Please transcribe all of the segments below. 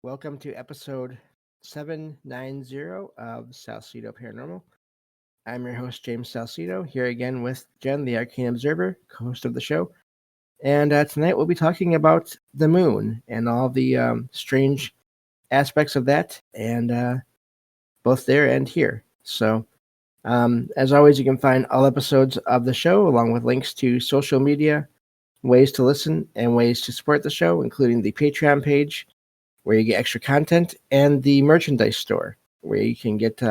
Welcome to episode 790 of Salsido Paranormal. I'm your host, James Salsido, here again with Jen, the Arcane Observer, co host of the show. And tonight we'll be talking about the moon and all the strange aspects of that, and both there and here. So, as always, you can find all episodes of the show along with links to social media, ways to listen, and ways to support the show, including the Patreon page where you get extra content, and the merchandise store, where you can get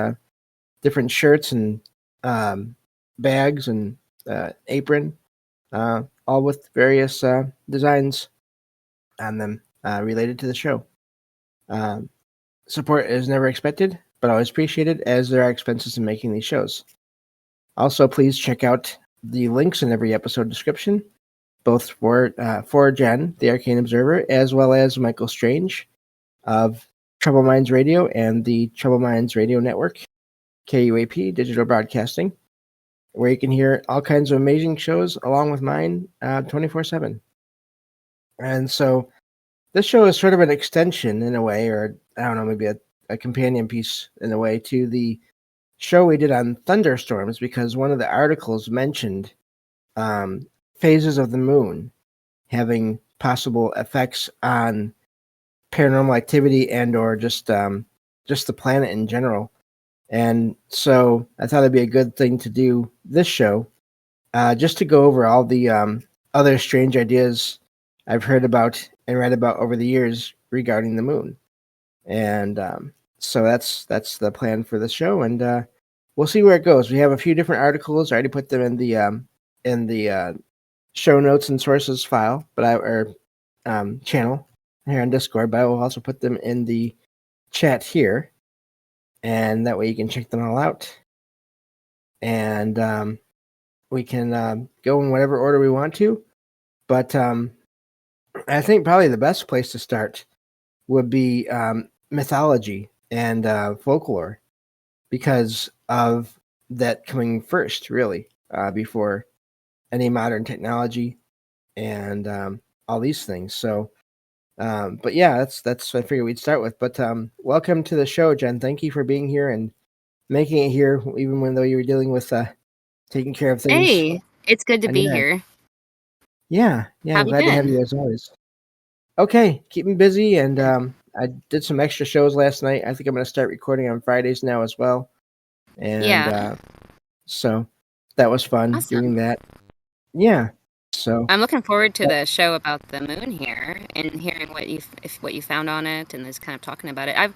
different shirts and bags and apron, all with various designs on them related to the show. Um, Support is never expected, but always appreciated, as there are expenses in making these shows. Also, please check out the links in every episode description, both for Jen, the Arcane Observer, as well as Michael Strange of Trouble Minds Radio and the Trouble Minds Radio Network, KUAP Digital Broadcasting, where you can hear all kinds of amazing shows along with mine 24/7. And so this show is sort of an extension in a way, or I don't know, maybe a companion piece in a way to the show we did on thunderstorms, because one of the articles mentioned phases of the moon having possible effects on paranormal activity and or just the planet in general. And so I thought it'd be a good thing to do this show, just to go over all the other strange ideas I've heard about and read about over the years regarding the moon. And so that's the plan for the show, and we'll see where it goes. We have a few different articles. I already put them in the show notes and sources file, channel here on Discord, but I will also put them in the chat here, and that way you can check them all out. And we can go in whatever order we want to, but I think probably the best place to start would be mythology and folklore, because of that coming first, really, before any modern technology and all these things. So but yeah, that's what I figured we'd start with. But welcome to the show, Jen. Thank you for being here and making it here, even when though you were dealing with taking care of things Hey, it's good to on be your end. here. Yeah, How I'm have you glad to have been? you as always. Okay, keep me busy, and I did some extra shows last night. I think I'm going to start recording on Fridays now as well, and Yeah, so that was fun doing awesome. that. Yeah, so I'm looking forward to uh, the show about the moon here and hearing what you found on it and just kind of talking about it.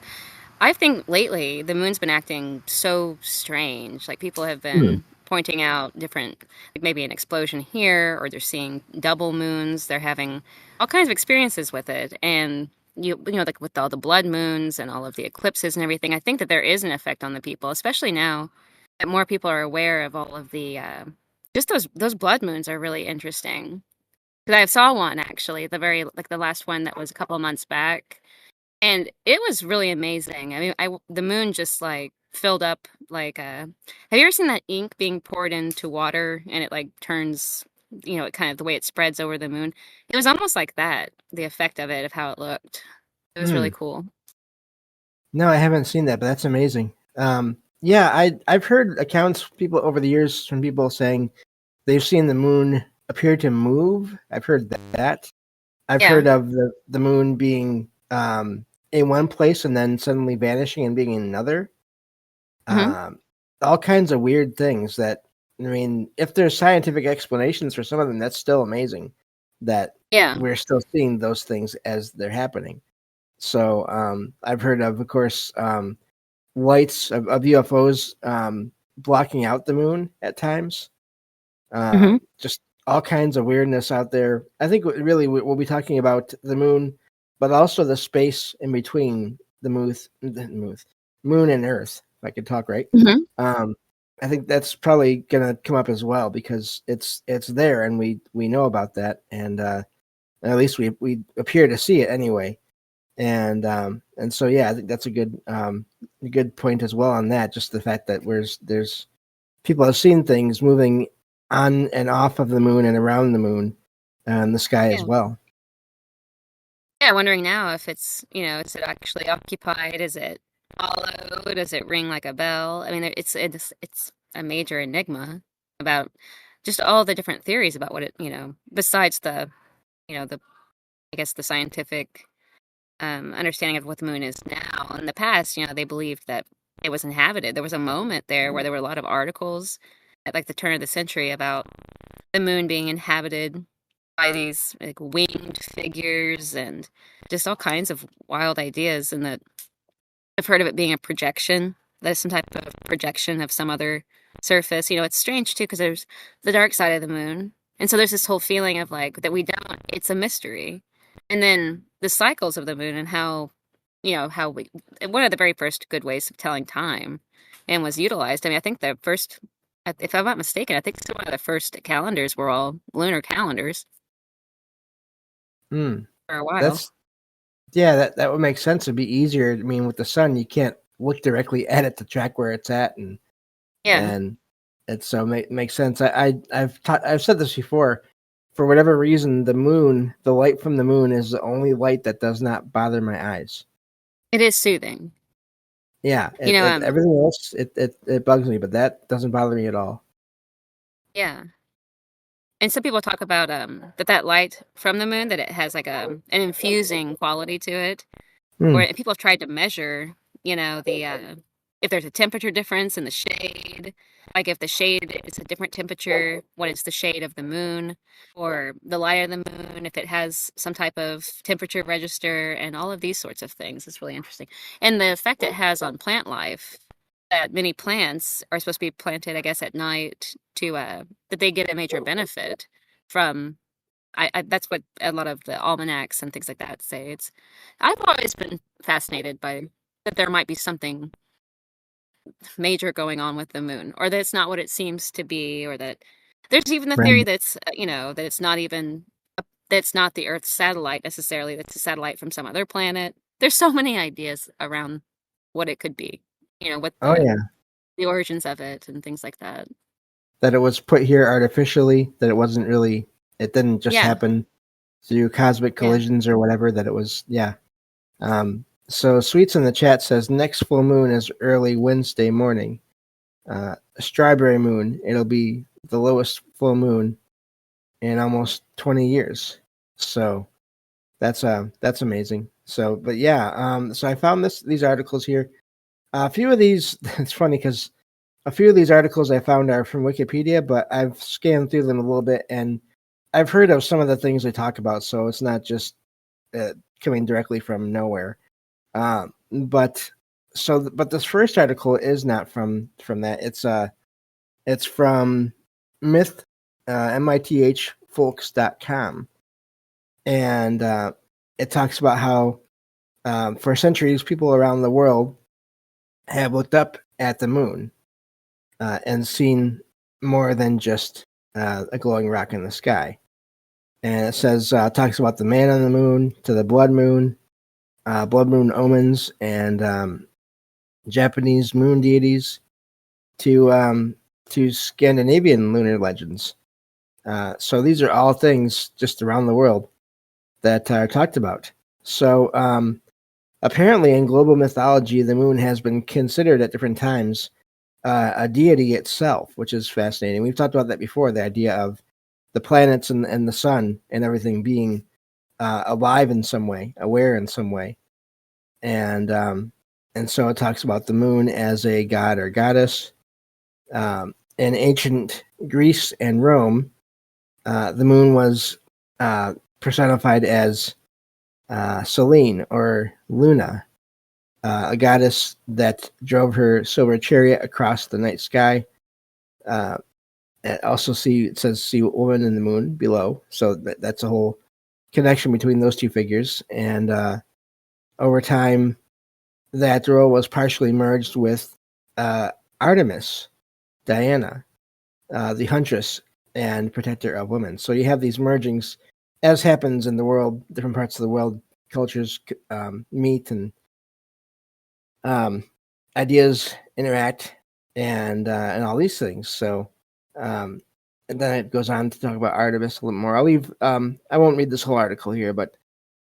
I think lately the moon's been acting so strange. Like people have hmm, been pointing out different, like maybe an explosion here, or they're seeing double moons. They're having all kinds of experiences with it, and you know, like with all the blood moons and all of the eclipses and everything. I think that there is an effect on the people, especially now that more people are aware of all of the just those blood moons are really interesting. Because I saw one actually, the last one that was a couple of months back, and it was really amazing. I mean, the moon just like filled up like a. Have you ever seen that ink being poured into water and it like turns, you know, it kind of the way it spreads over the moon? It was almost like that, the effect of it, of how it looked. It was really hmm. cool. No, I haven't seen that, but that's amazing. Yeah, I've heard accounts people over the years from people saying they've seen the moon appear to move. I've heard that. I've Yeah. heard of the moon being in one place and then suddenly vanishing and being in another. Hmm. Um, all kinds of weird things that, I mean, if there's scientific explanations for some of them, that's still amazing that Yeah. we're still seeing those things as they're happening. So I've heard of course, lights of UFOs blocking out the moon at times. Hmm. Just all kinds of weirdness out there. I think really we'll be talking about the moon, but also the space in between moon and Earth. If I could talk right. Hmm. Um, I think that's probably gonna come up as well, because it's there and we know about that, and at least we appear to see it anyway. And so yeah, I think that's a good point as well on that. Just the fact that there's people have seen things moving on and off of the moon and around the moon and the sky as Yeah. well. Yeah, wondering now if it's, is it actually occupied? Is it hollow? Does it ring like a bell? I mean, it's a major enigma about just all the different theories about what it, besides the I guess the scientific understanding of what the moon is now. In the past, they believed that it was inhabited. There was a moment there where there were a lot of articles at like the turn of the century about the moon being inhabited by these like winged figures and just all kinds of wild ideas. And that I've heard of it being a projection. There's some type of projection of some other surface. It's strange too because there's the dark side of the moon, and so there's this whole feeling of like that we don't. It's a mystery, and then the cycles of the moon and how how we one of the very first good ways of telling time and was utilized. I mean, I think the first, if I'm not mistaken, I think some of the first calendars were all lunar calendars Hmm. for a while. That's Yeah, that would make sense. It'd be easier. I mean, with the sun, you can't look directly at it to track where it's at, Yeah, and it so makes sense. I've said this before. For whatever reason, the light from the moon, is the only light that does not bother my eyes. it is soothing. Yeah, You know, everything else it bugs me, but that doesn't bother me at all. yeah. And some people talk about that light from the moon that it has like an infusing quality to it, Hmm. or people have tried to measure, the if there's a temperature difference in the shade, like if the shade is a different temperature when it's the shade of the moon, or the light of the moon, if it has some type of temperature register, and all of these sorts of things. It's really interesting, and the effect it has on plant life. That many plants are supposed to be planted, I guess, at night to that they get a major benefit from. That's what a lot of the almanacs and things like that say. I've always been fascinated by that there might be something major going on with the moon, or that it's not what it seems to be, or that there's even the theory Right. that's that it's not even that's not the Earth's satellite necessarily. That's a satellite from some other planet. There's so many ideas around what it could be. What Oh yeah, the origins of it and things like that. that it was put here artificially. That it didn't just Yeah, happen through cosmic yeah. collisions or whatever. That it was. Yeah. So Sweets in the chat says next full moon is early Wednesday morning. Strawberry moon. It'll be the lowest full moon in almost 20 years. So that's amazing. So, but yeah, so I found these articles here. A few of these, it's funny because a few of these articles I found are from Wikipedia, but I've scanned through them a little bit and I've heard of some of the things they talk about. So it's not just coming directly from nowhere. But but this first article is not from that. It's from myth mithfolks.com, and it talks about how for centuries people around the world have looked up at the moon and seen more than just a glowing rock in the sky. And it says talks about the man on the moon to the blood moon omens, and Japanese moon deities to Scandinavian lunar legends. So these are all things just around the world that are talked about. So apparently, in global mythology, the moon has been considered at different times a deity itself, which is fascinating. We've talked about that before, the idea of the planets and the sun and everything being alive in some way, aware in some way. And so it talks about the moon as a god or goddess. In ancient Greece and Rome, the moon was personified as Selene or Luna, a goddess that drove her silver chariot across the night sky. Uh, it says see woman in the moon below, so that's a whole connection between those two figures. And over time, that role was partially merged with uh, Artemis, Diana, the huntress and protector of women. So you have these mergings, as happens in the world, different parts of the world, cultures meet and um, ideas interact, and all these things. So, and then it goes on to talk about Artemis a little more. I won't read this whole article here, but it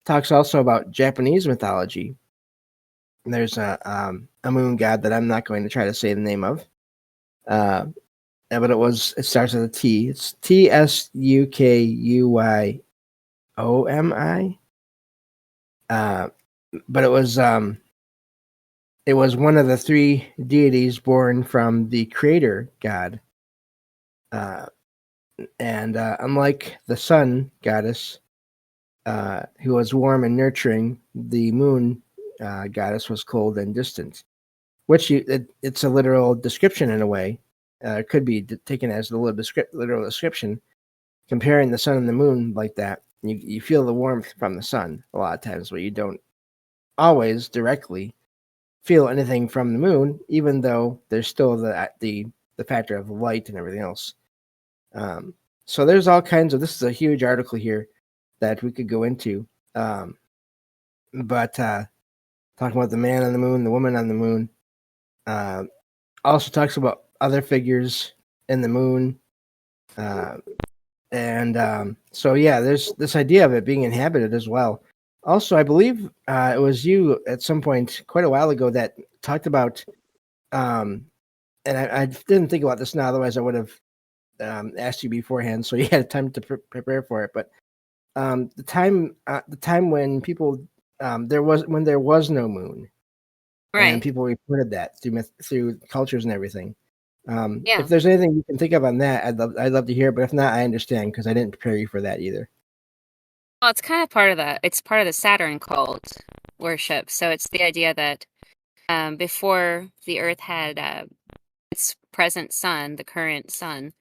talks also about Japanese mythology. There's a moon god that I'm not going to try to say the name of. But it starts with a T. It's Tsukuyomi. But it was one of the three deities born from the creator god. And unlike the sun goddess, who was warm and nurturing, the moon goddess was cold and distant, which it's a literal description in a way. It could be taken as a literal description. Comparing the sun and the moon like that, you feel the warmth from the sun a lot of times, but you don't always directly feel anything from the moon, even though there's still the factor of light and everything else. So there's all kinds of. This is a huge article here that we could go into, but talking about the man on the moon, the woman on the moon, also talks about other figures in the moon, and so yeah, there's this idea of it being inhabited as well. Also, I believe it was you at some point quite a while ago that talked about, and I didn't think about this now, otherwise I would have asked you beforehand, so you had time to prepare for it. But the time when people there was no moon, Right. and people reported that through cultures and everything. Yeah. If there's anything you can think of on that, I'd love to hear. But if not, I understand because I didn't prepare you for that either. Well, it's kind of part of that. It's part of the Saturn cult worship. So it's the idea that before the Earth had its present sun, the current sun,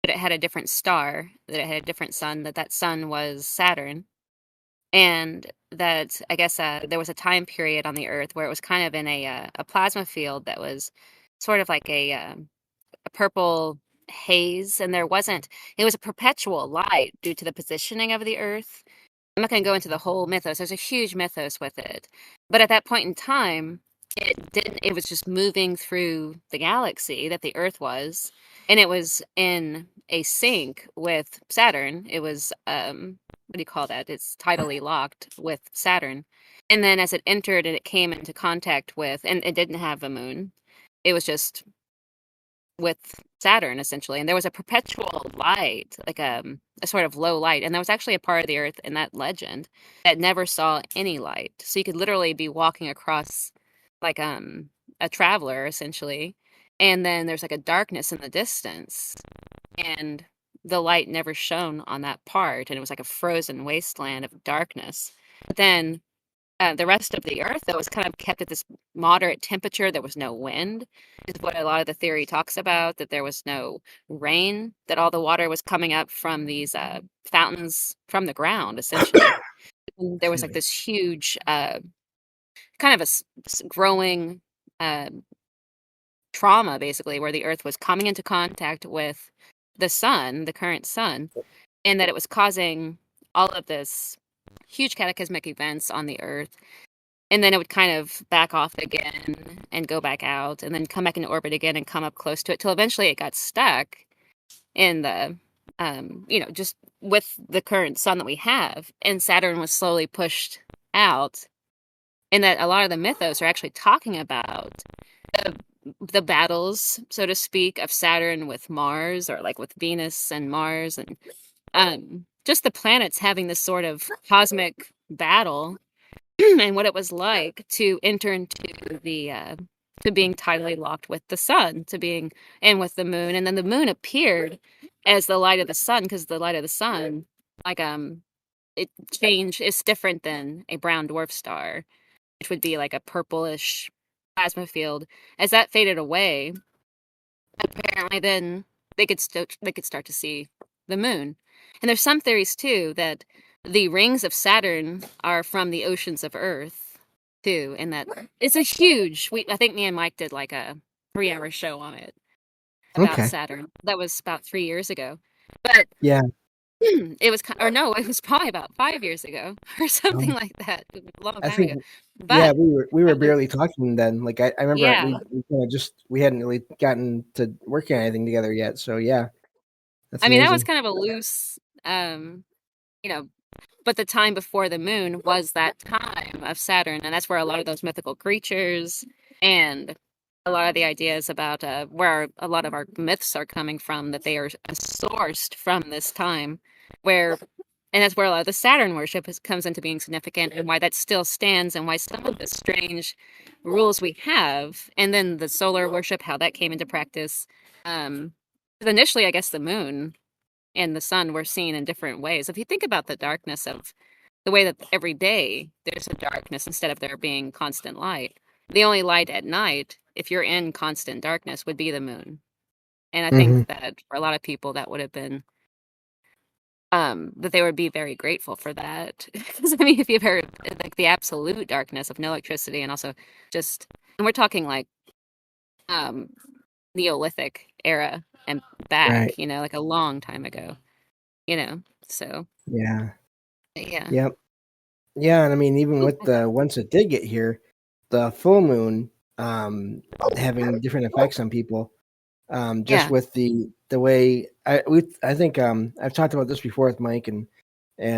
that it had a different star, that it had a different sun, that sun was Saturn, and that I guess there was a time period on the Earth where it was kind of in a plasma field that was sort of like a purple haze, and it was a perpetual light due to the positioning of the Earth. I'm not going to go into the whole mythos. There's a huge mythos with it. But at that point in time, it was just moving through the galaxy that the Earth was, and it was in a sync with Saturn. It was what do you call that? It's tidally locked with Saturn. And then as it entered and it came into contact with, and it didn't have a moon. It was just with Saturn essentially, and there was a perpetual light, like a sort of low light, and that was actually a part of the Earth in that legend that never saw any light. So you could literally be walking across like a traveler essentially, and then there's like a darkness in the distance, and the light never shone on that part, and it was like a frozen wasteland of darkness. But then the rest of the Earth, though, was kind of kept at this moderate temperature. There was no wind, is what a lot of the theory talks about, that there was no rain, that all the water was coming up from these fountains from the ground, essentially. There was like this huge kind of growing trauma, basically, where the Earth was coming into contact with the sun, the current sun, and that it was causing all of this huge cataclysmic events on the Earth. And then it would kind of back off again and go back out and then come back into orbit again and come up close to it till eventually it got stuck in the, just with the current sun that we have. And Saturn was slowly pushed out. And that a lot of the mythos are actually talking about the battles, so to speak, of Saturn with Mars, or like with Venus and Mars, and just the planets having this sort of cosmic battle and what it was like to enter into the to being tidally locked with the sun, to being and with the moon. And then the moon appeared as the light of the sun, because the light of the sun, like it changed, it's different than a brown dwarf star, which would be like a purplish plasma field. As that faded away, apparently then they could start to see the moon. And there's some theories too that the rings of Saturn are from the oceans of Earth too, and that it's a huge. I think me and Mike did like a 3-hour show on it about Saturn. That was about 3 years ago, but yeah, it was, or no, it was probably about 5 years ago or something like that, a long I time ago. think yeah, But we were barely talking then. Like I remember yeah, we kind of we hadn't really gotten to working on anything together yet. So yeah, that's I mean that was amazing. kind of a loose, um, But the time before the moon was that time of Saturn, and that's where a lot of those mythical creatures and a lot of the ideas about where a lot of our myths are coming from, that they are sourced from this time, where, and that's where a lot of the Saturn worship comes into being significant, and why that still stands, and why some of the strange rules we have, and then the solar worship, how that came into practice. Initially, I guess the moon and the sun were seen in different ways. If you think about the darkness of the way that every day there's a darkness instead of there being constant light, the only light at night, if you're in constant darkness, would be the moon. And I Mm-hmm. think that for a lot of people, that would have been, that they would be very grateful for that. Because, I mean, if you've heard like the absolute darkness of no electricity and also just, and we're talking like um, Neolithic era and back, Right. like a long time ago, so Yeah. yeah. Yep. Yeah, and I mean, even with the once it did get here, the full moon having different effects on people. Just Yeah. with the way I think I've talked about this before with Mike and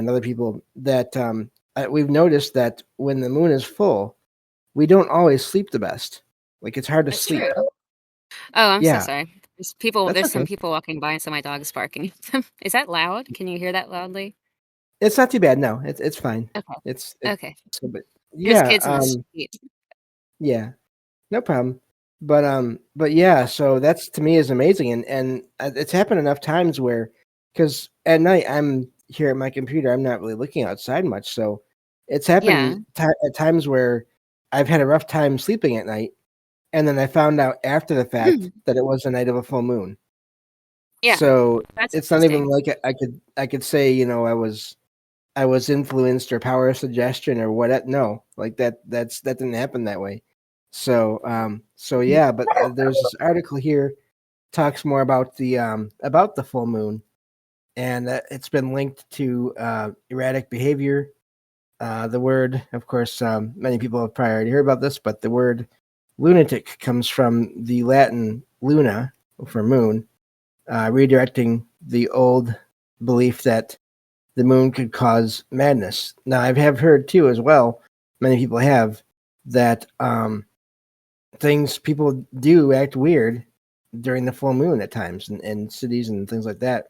other people that we've noticed that when the moon is full, we don't always sleep the best. Like it's hard to That's sleep. true. Oh, I'm so Yeah, sorry. that's There's some okay. people walking by and so my dog is barking. Is that loud? Can you hear that loudly? It's not too bad. No, it's fine. Okay. It's Okay. but There's yeah, kids in the street. yeah. No problem. But yeah, so that's to me is amazing, and it's happened enough times where, because at night I'm here at my computer, I'm not really looking outside much, so it's Yeah. happened at times where I've had a rough time sleeping at night, and then I found out after the fact that it was the night of a full moon. Yeah. So That's it's not even interesting. like I could say I was influenced or power suggestion or what. No, like that didn't happen that way. So yeah, but there's this article here talks more about the full moon, and it's been linked to erratic behavior. The word, of course, many people have probably already heard about this, but the word lunatic comes from the Latin luna for moon, redirecting the old belief that the moon could cause madness. Now, I have heard too, as well, many people have, that people do act weird during the full moon at times in cities and things like that,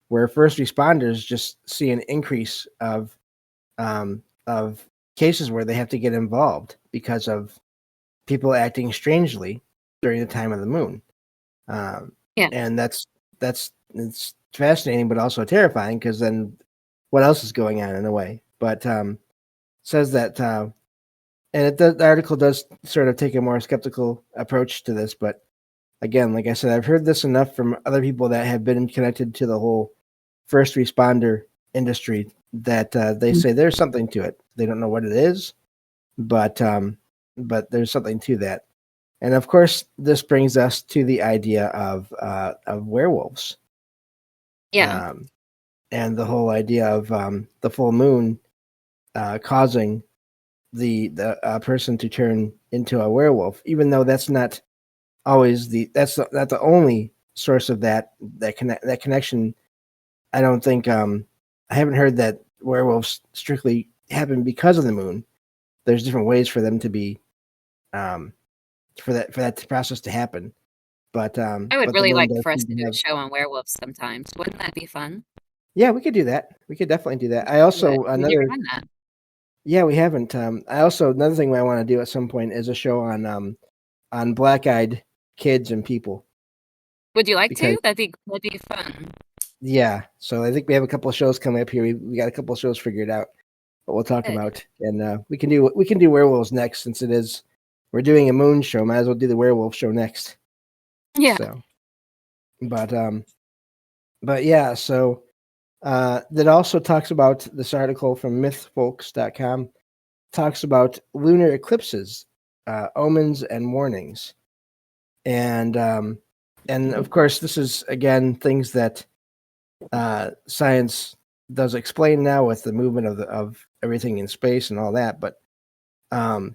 where first responders just see an increase of cases where they have to get involved because of people acting strangely during the time of the moon. Um, Yeah. and that's it's fascinating, but also terrifying because then what else is going on in a way? But says that, the article does sort of take a more skeptical approach to this. But again, like I said, I've heard this enough from other people that have been connected to the whole first responder industry that they say there's something to it. They don't know what it is, but there's something to that. And of course, this brings us to the idea of werewolves, Yeah. um, and the whole idea of the full moon causing the person to turn into a werewolf, even though that's not always not the only source of that connection. I don't think I haven't heard that werewolves strictly happen because of the moon. There's different ways for them to be um, for that process to happen. But I would the really moon like does for us seem to to do a have. show on werewolves sometimes. Wouldn't that be fun? Yeah, we could do that. We could definitely do that. I Do it. also We've never another done that. Yeah, we haven't. I also another thing I want to do at some point is a show on black-eyed kids and people Would you like because to? That'd be fun. yeah. So I think we have a couple of shows coming up here. We got a couple of shows figured out what we'll talk Good. about, and we can do werewolves next since we're doing a moon show. Might as well do the werewolf show next. Yeah. So, but but yeah. So that also talks about this article from mythfolks.com talks about lunar eclipses, omens and warnings, and of course this is again things that science does explain now with the movement of everything in space and all that. Um,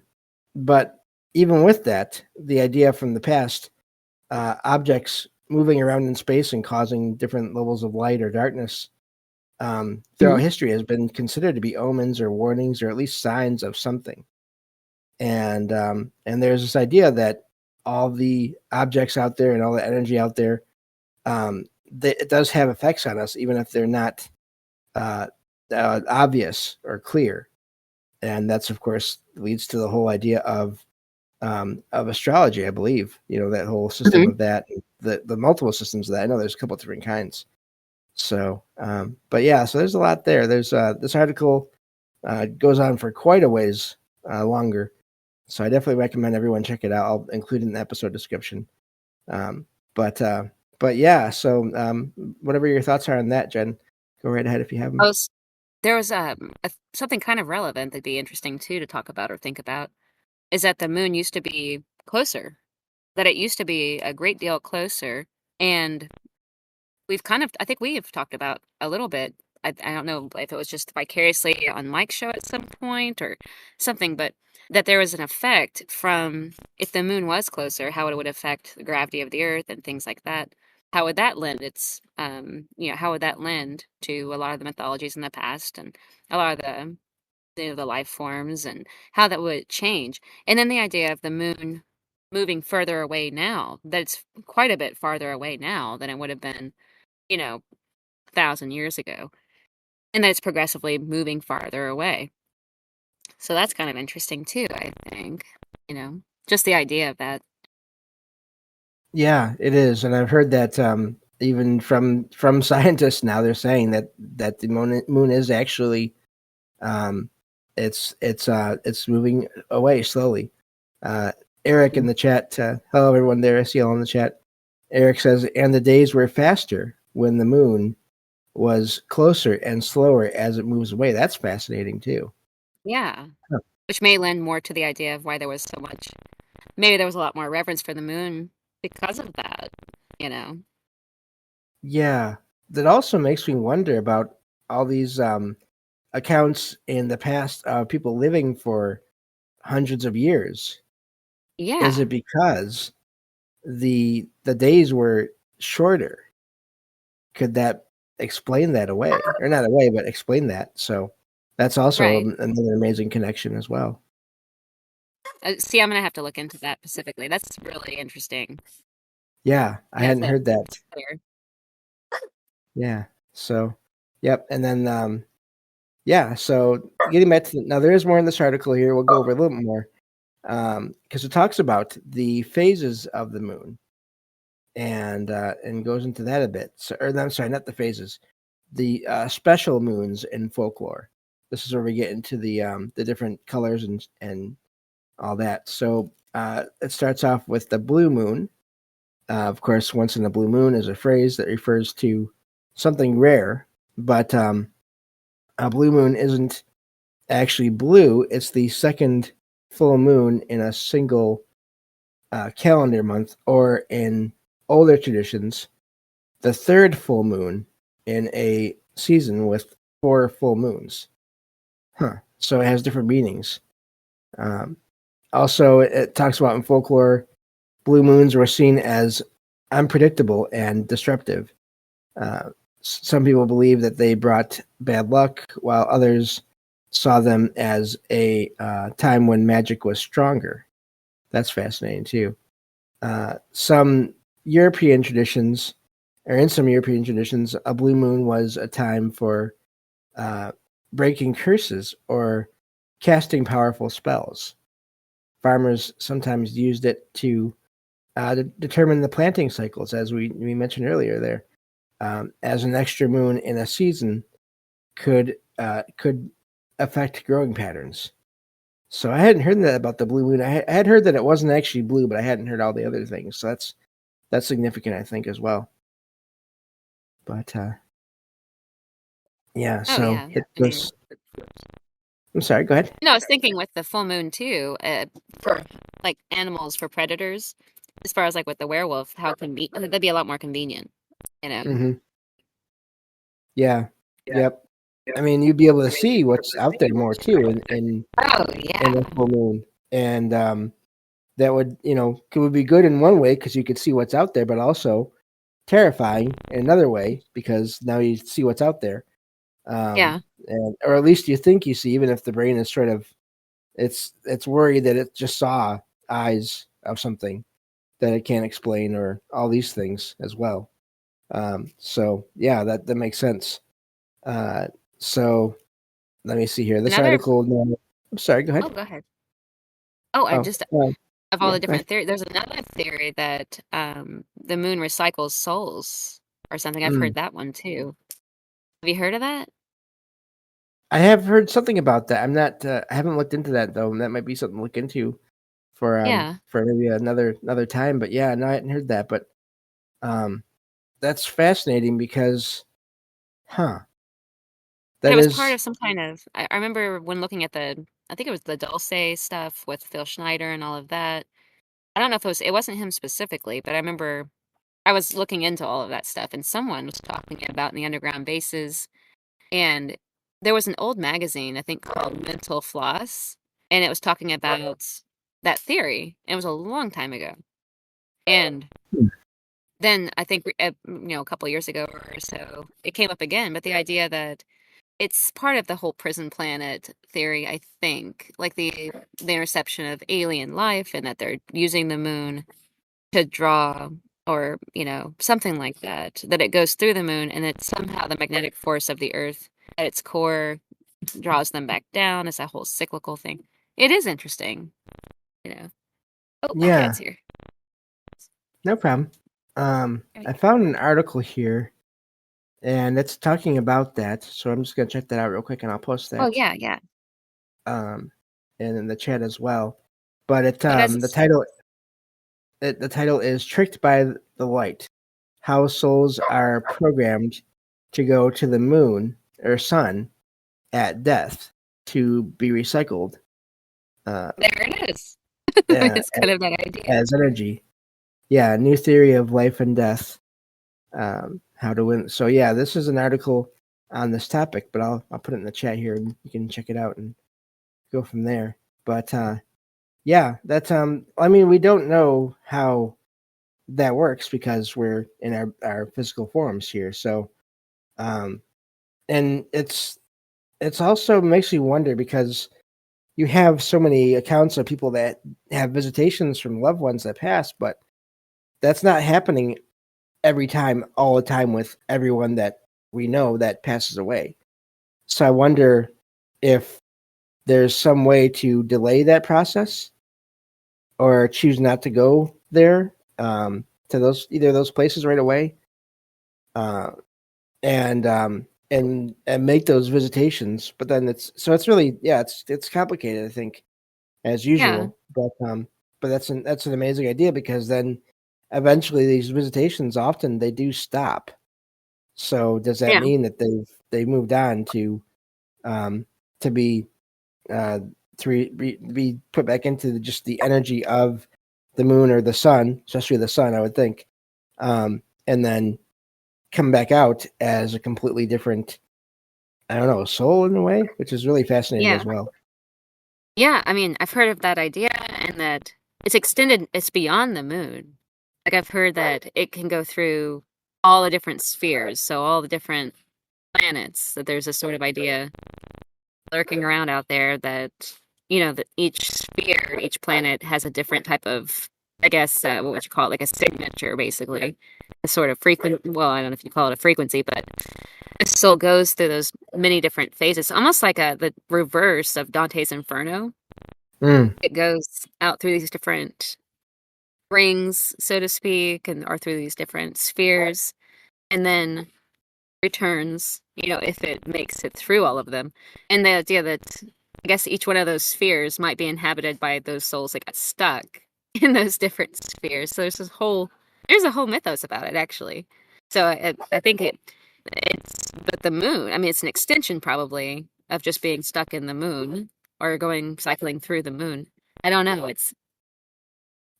but even with that, the idea from the past, objects moving around in space and causing different levels of light or darkness, throughout history has been considered to be omens or warnings or at least signs of something. And there's this idea that all the objects out there and all the energy out there, it does have effects on us, even if they're not obvious or clear. And that's, of course, leads to the whole idea of astrology, I believe. That whole system of that, the multiple systems of that. I know there's a couple of different kinds. So, but yeah, so there's a lot there. There's this article goes on for quite a ways longer. So I definitely recommend everyone check it out. I'll include it in the episode description. But yeah, so whatever your thoughts are on that, Jen, go right ahead if you have them. There was something kind of relevant that'd be interesting too to talk about or think about, is that the moon used to be closer, that it used to be a great deal closer, and I think we've talked about a little bit. I don't know if it was just vicariously on Mike's show at some point or something, but that there was an effect from if the moon was closer, how it would affect the gravity of the Earth and things like that. How would that lend how would that lend to a lot of the mythologies in the past and a lot of the life forms and how that would change? And then the idea of the moon moving further away now, that it's quite a bit farther away now than it would have been, 1,000 years ago, and that it's progressively moving farther away. So that's kind of interesting too, I think, just the idea of that. Yeah, it is, and I've heard that even from scientists now, they're saying that the moon is actually it's moving away slowly. Eric in the chat, hello everyone there. I see you all in the chat. Eric says, and the days were faster when the moon was closer and slower as it moves away. That's fascinating too. Yeah, which may lend more to the idea of why there was so much. Maybe there was a lot more reverence for the moon because of that. Yeah, that also makes me wonder about all these accounts in the past of people living for hundreds of years. Yeah. Is it because the days were shorter? Could that explain that away? Or not away, but explain that. So that's also Right. another amazing connection as well. See, I'm going to have to look into that specifically. That's really interesting. Yeah, I hadn't heard that. Clear. Yeah. So, yep. And then, yeah. So getting back to now, there is more in this article here. We'll go over a little bit more because it talks about the phases of the moon and goes into that a bit. So, or I'm sorry, not the phases, the special moons in folklore. This is where we get into the different colors and all that. So it starts off with the blue moon. Of course, once in a blue moon is a phrase that refers to something rare, but a blue moon isn't actually blue. It's the second full moon in a single calendar month, or in older traditions, the third full moon in a season with 4 full moons. So it has different meanings. Also, it talks about in folklore, blue moons were seen as unpredictable and disruptive. Some people believe that they brought bad luck, while others saw them as a time when magic was stronger. That's fascinating too. Some European traditions, or in some European traditions, a blue moon was a time for breaking curses or casting powerful spells. Farmers sometimes used it to determine the planting cycles, as we mentioned earlier there. As an extra moon in a season could affect growing patterns. So I hadn't heard that about the blue moon. I had heard that it wasn't actually blue, but I hadn't heard all the other things. So that's significant, I think, as well. But yeah. So I'm sorry. Go ahead. No, I was thinking with the full moon too, for like animals, for predators, as far as like with the werewolf, how that'd be a lot more convenient, Mm-hmm. Yeah. Yep. I mean, you'd be able to see what's out there more too in the full moon, and that would would be good in one way because you could see what's out there, but also terrifying in another way because now you see what's out there. Yeah. Or at least you think you see, even if the brain is sort of it's worried that it just saw eyes of something that it can't explain, or all these things as well. So yeah, that makes sense. So let me see here. This Another. article. No, I'm sorry. Go Oh, ahead. go ahead. Oh, I Oh, just of all yeah. the Go ahead. different theories. There's another theory that the moon recycles souls or something. I've Mm. heard that one too. Have you heard of that? I have heard something about that. I'm not. I haven't looked into that though. That might be something to look into Yeah. for maybe another time. But yeah, no, I hadn't heard that. But um, that's fascinating because, huh? And it That was part is. of some kind of. I remember when looking at I think it was the Dulce stuff with Phil Schneider and all of that. I don't know if it wasn't him specifically, but I remember I was looking into all of that stuff, and someone was talking about in the underground bases. And there was an old magazine, I think called Mental Floss, and it was talking about that theory. And it was a long time ago. And Hmm. then I think, a couple of years ago or so, it came up again. But the idea that it's part of the whole prison planet theory, I think, like the interception of alien life, and that they're using the moon to draw, or something like that. That it goes through the moon, and that somehow the magnetic force of the Earth at its core draws them back down. It's that whole cyclical thing. It is interesting, you know. Oh, my cat's Yeah, here. no problem. Okay. I found an article here, and it's talking about that. So I'm just gonna check that out real quick, and I'll post Oh, that yeah, yeah. um, and in the chat as well. But What does it the say? title is "Tricked by the Light: How Souls Are Programmed to Go to the Moon or Sun at Death to be Recycled uh, There it is. uh, It's kind of that idea. as energy." Yeah, new theory of life and death. How to win. So yeah, this is an article on this topic, but I'll put it in the chat here, and you can check it out and go from there. But yeah, that's I mean, we don't know how that works because we're in our physical forms here. So um, and it's also makes you wonder because you have so many accounts of people that have visitations from loved ones that passed, but that's not happening every time, all the time, with everyone that we know that passes away. So I wonder if there's some way to delay that process or choose not to go there, to either of those places right away, uh, and make those visitations. But then it's really, yeah, it's complicated, I think, as Yeah, usual. But that's an amazing idea because then eventually these visitations often they do stop. So does that yeah, mean that they've moved on um, to be be put back into just the energy of the moon or the sun, especially the sun, I would think, and then come back out as a completely different, I don't know, soul in a way, which is really fascinating yeah. as well. Yeah, I mean, I've heard of that idea, and that it's extended, it's beyond the moon. Like, I've heard that it can go through all the different spheres, so all the different planets, that there's a sort of idea lurking around out there that, that each sphere, each planet has a different type of, I guess, what would you call it? Like a signature, basically. A sort of well, I don't know if you call it a frequency, but the soul goes through those many different phases, almost like the reverse of Dante's Inferno. Mm, It goes out through these different rings, so to speak, and or through these different spheres, and then returns, if it makes it through all of them. And the idea that I guess each one of those spheres might be inhabited by those souls that got stuck in those different spheres. So there's a whole mythos about it, actually. So I think it's but the moon. I mean, it's an extension probably of just being stuck in the moon or going cycling through the moon. I don't know.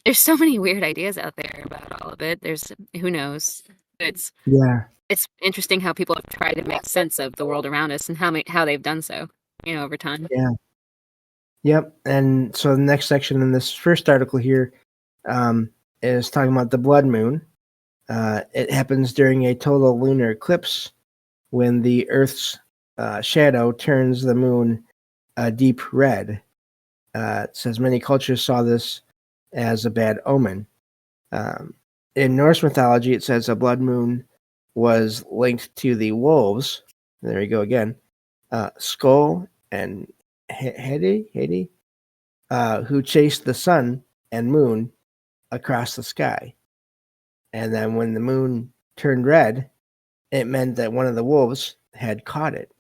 There's so many weird ideas out there about all of it. There's who knows. It's yeah, it's interesting how people have tried to make sense of the world around us and how they've done so, over time. yeah, yep. And so the next section in this first article here um, is talking about the blood moon. It happens during a total lunar eclipse when the Earth's shadow turns the moon a deep red. It says many cultures saw this as a bad omen. In Norse mythology, it says a blood moon was linked to the wolves. There you go again. Skull and Hedi, who chased the sun and moon across the sky. And then when the moon turned red, it meant that one of the wolves had caught it,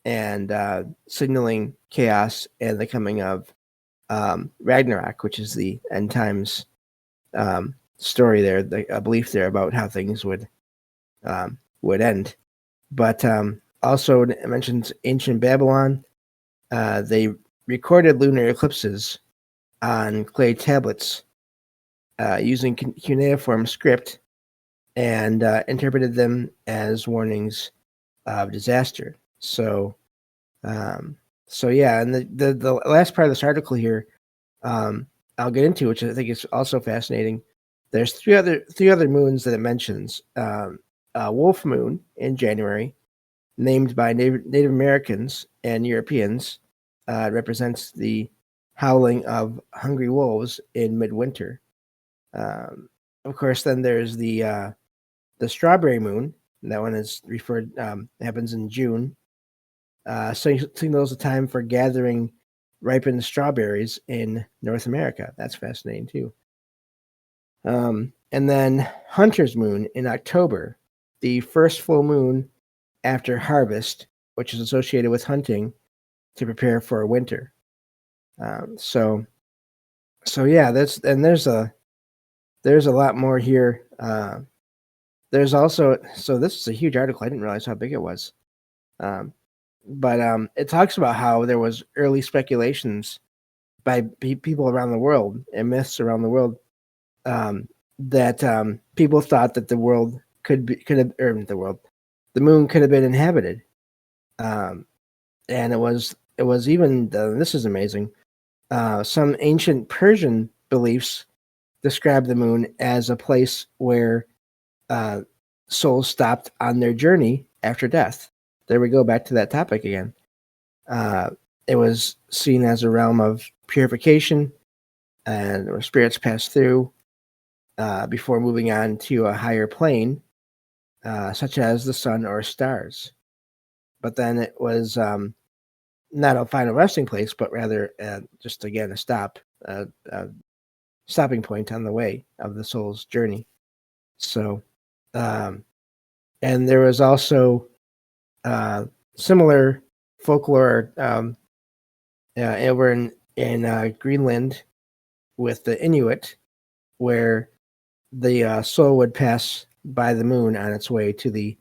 and signaling chaos and the coming of Ragnarok, which is the end times story there, a belief there about how things would end. But also it mentions ancient Babylon. They recorded lunar eclipses on clay tablets using cuneiform script and interpreted them as warnings of disaster. So yeah, and the last part of this article here, I'll get into, which I think is also fascinating. There's three other moons that it mentions. Wolf Moon in January, named by Native Americans and Europeans, represents the howling of hungry wolves in midwinter. Of course, then there's the Strawberry Moon. That one is referred happens in June. Signals a time for gathering ripened strawberries in North America. That's fascinating too. And then Hunter's Moon in October, the first full moon after harvest, which is associated with hunting to prepare for winter. So yeah, there's a lot more here. There's also, so this is a huge article. I didn't realize how big it was. But it talks about how there was early speculations by people around the world and myths around the world that people thought that the moon could have been inhabited, and it was even this is amazing. Some ancient Persian beliefs describe the moon as a place where souls stopped on their journey after death. There we go, back to that topic again. It was seen as a realm of purification, and where spirits passed through before moving on to a higher plane, such as the sun or stars. But then it was not a final resting place, but rather just again a stopping point on the way of the soul's journey. So, and there was also similar folklore over in Greenland with the Inuit, where the soul would pass by the moon on its way to the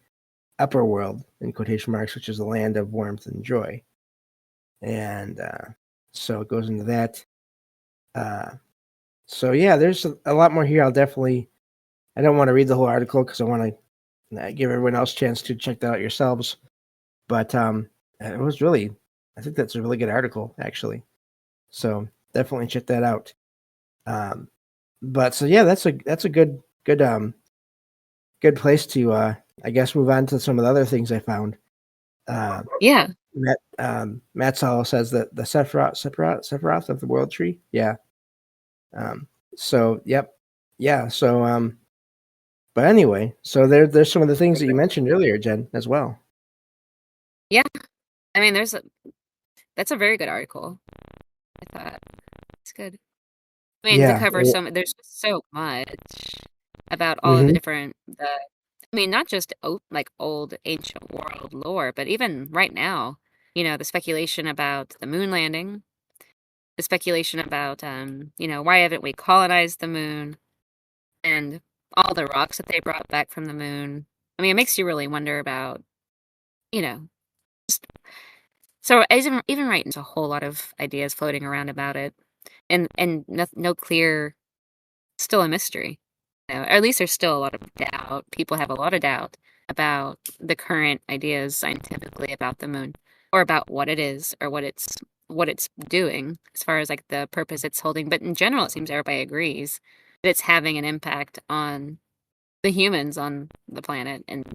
upper world, in quotation marks, which is the land of warmth and joy. And so it goes into that. So yeah, there's a lot more here. I don't want to read the whole article because I want to give everyone else a chance to check that out yourselves. But it was really, I think that's a really good article, actually. So definitely check that out. But so yeah, that's a good place to I guess move on to some of the other things I found. Yeah. Matt Salo says that the Sephiroth of the World Tree. Yeah. So yep. Yeah. So but anyway, so there's some of the things that you mentioned earlier, Jen, as well. Yeah. I mean, that's a very good article. I thought it's good. I mean, to cover there's so much about all of the different, I mean, not just like old ancient world lore, but even right now, the speculation about the moon landing, the speculation about, why haven't we colonized the moon, and all the rocks that they brought back from the moon. I mean, it makes you really wonder about, just, so even right, there's a whole lot of ideas floating around about it, and no clear, still a mystery. Or at least there's still a lot of doubt. People have a lot of doubt about the current ideas scientifically about the moon, or about what it is, or what it's doing as far as like the purpose it's holding. But in general, it seems everybody agrees that it's having an impact on the humans on the planet, and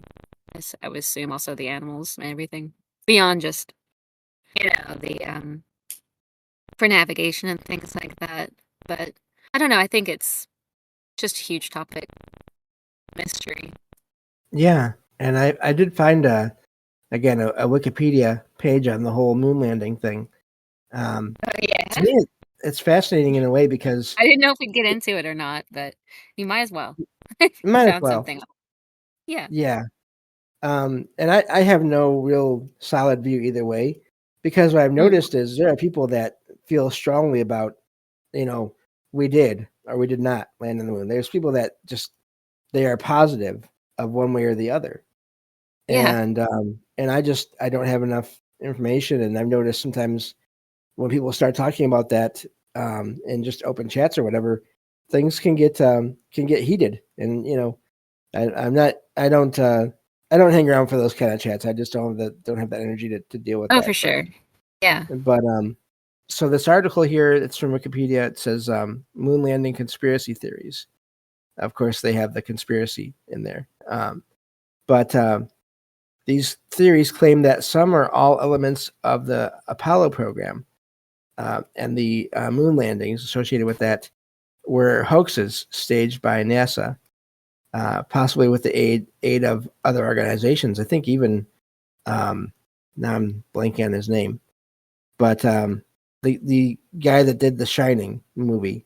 I would assume also the animals and everything. beyond just, the for navigation and things like that. But I don't know. I think it's just a huge topic, mystery. Yeah, and I did find again a Wikipedia page on the whole moon landing thing. Oh, To yeah. me, it's fascinating in a way because I didn't know if we'd get into it or not, but you might as well. You might as found well. something. Yeah. Yeah. And I have no real solid view either way because what I've Mm. noticed is there are people that feel strongly about, we did or we did not land on the moon. There's people that just they are positive of one way or the other. Yeah. And I don't have enough information, and I've noticed sometimes when people start talking about that in just open chats or whatever, things can get heated. And I'm not I don't hang around for those kind of chats. I just don't have that energy to deal with Oh, that. for sure. Yeah. But so this article here, it's from Wikipedia. It says moon landing conspiracy theories. Of course, they have the conspiracy in there. But these theories claim that some or all elements of the Apollo program and the moon landings associated with that were hoaxes staged by NASA, possibly with the aid of other organizations. I think even now I'm blanking on his name, but the guy that did the Shining movie,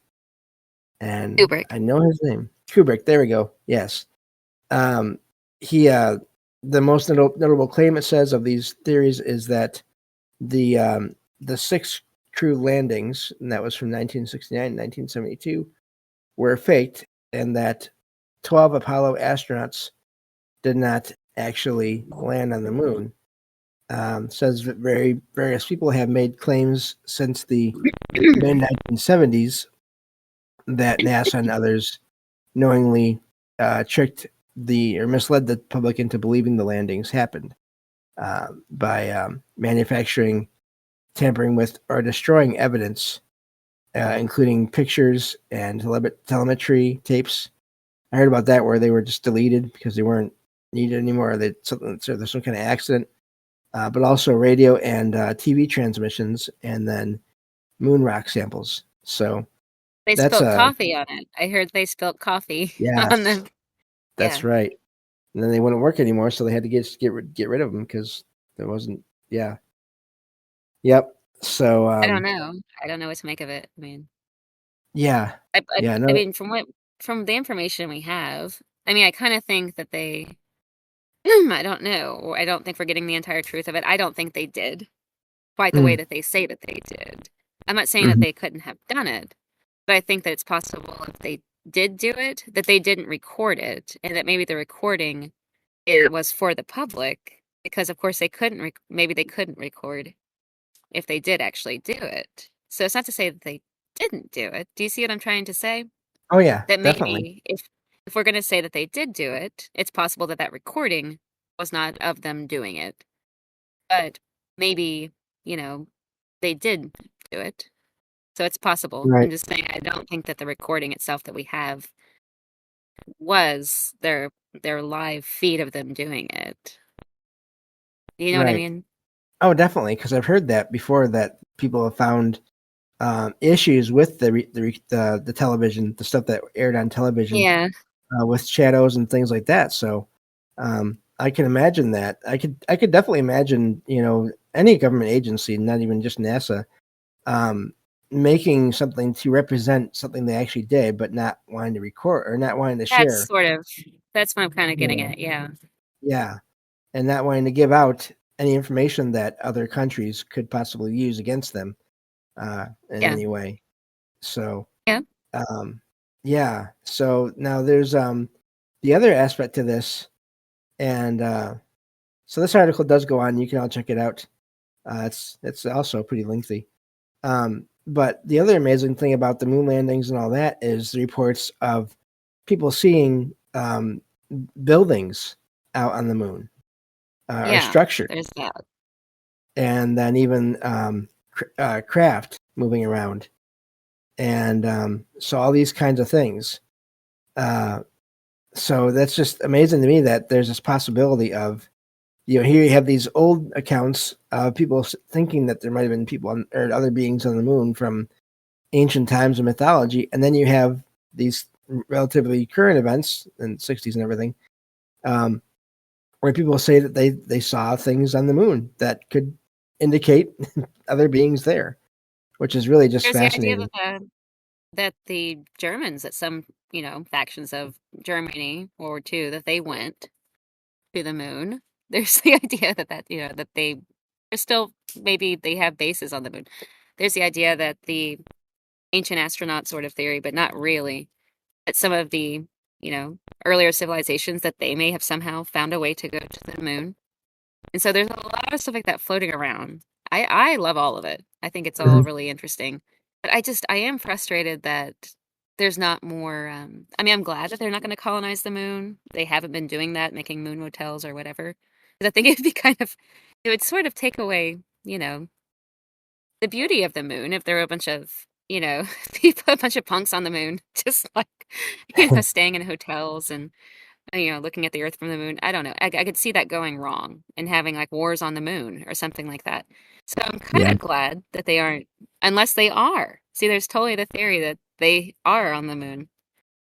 and Kubrick. I know his name, Kubrick. There we go. Yes, he the most notable claim it says of these theories is that the six crew landings, and that was from 1969 and 1972, were faked, and that 12 Apollo astronauts did not actually land on the moon. Says that various people have made claims since the mid 1970s that NASA and others knowingly tricked or misled the public into believing the landings happened by manufacturing, tampering with, or destroying evidence, including pictures and telemetry tapes. I heard about that where they were just deleted because they weren't needed anymore. So there's some kind of accident, but also radio and TV transmissions, and then moon rock samples. So They that's spilt coffee on it. I heard they spilt coffee on yes, them. that's Yeah. right. And then they wouldn't work anymore, so they had to get rid of them because there wasn't. Yeah, yep. So I don't know. I don't know what to make of it. I mean, yeah, I, I, yeah, I no, mean, from the information we have, I mean, I kind of think that they. I don't know. I don't think we're getting the entire truth of it. I don't think they did quite the way mm, that they say that they did. I'm not saying that mhm. they couldn't have done it, but I think that it's possible if they did do it, that they didn't record it, and that maybe the recording it was for the public because, of course, maybe they couldn't record if they did actually do it. So it's not to say that they didn't do it. Do you see what I'm trying to say? Oh yeah, That definitely. maybe if we're going to say that they did do it, it's possible that that recording was not of them doing it, but maybe, you know, they did do it. So it's possible. I'm Right, just saying I don't think that the recording itself that we have was their live feed of them doing it. You know what I right. mean? Oh, definitely, because I've heard that before that people have found issues with the television, the stuff that aired on television, Yeah. with shadows and things like that. So I can imagine that. I could definitely imagine any government agency, not even just NASA, um, making something to represent something they actually did, but not wanting to record or not wanting to That's share. sort of that's what I'm kinda You getting know, at, yeah. yeah, and not wanting to give out any information that other countries could possibly use against them in Yeah. any way. So Yeah. Um, yeah. So now there's the other aspect to this, and so this article does go on. You can all check it out. It's also pretty lengthy. But the other amazing thing about the moon landings and all that is the reports of people seeing buildings out on the moon or Yeah. structures, There's that. and then even craft moving around, and so all these kinds of things. Uh, So that's just amazing to me that there's this possibility of, here you have these old accounts of people thinking that there might have been people or other beings on the moon from ancient times of mythology, and then you have these relatively current events in the 60s and everything, where people say that they saw things on the moon that could indicate other beings there, which is really just There's the idea fascinating. that the Germans, that some, factions of Germany, World War II, that they went to the moon. There's the idea that they're still, maybe they have bases on the moon. There's the idea that the ancient astronaut sort of theory, but not really, that some of the, earlier civilizations, that they may have somehow found a way to go to the moon. And so there's a lot of stuff like that floating around. I love all of it. I think it's all Mhm. really interesting. But I am frustrated that there's not more. I mean, I'm glad that they're not going to colonize the moon. They haven't been doing that, making moon hotels or whatever. 'Cause I think it'd be it would sort of take away, the beauty of the moon if there were a bunch of, people, a bunch of punks on the moon, just like, staying in hotels and looking at the Earth from the moon. I don't know. I could see that going wrong and having like wars on the moon or something like that. So I'm kind Yeah, of glad that they aren't, unless they are. See, there's totally the theory that they are on the moon.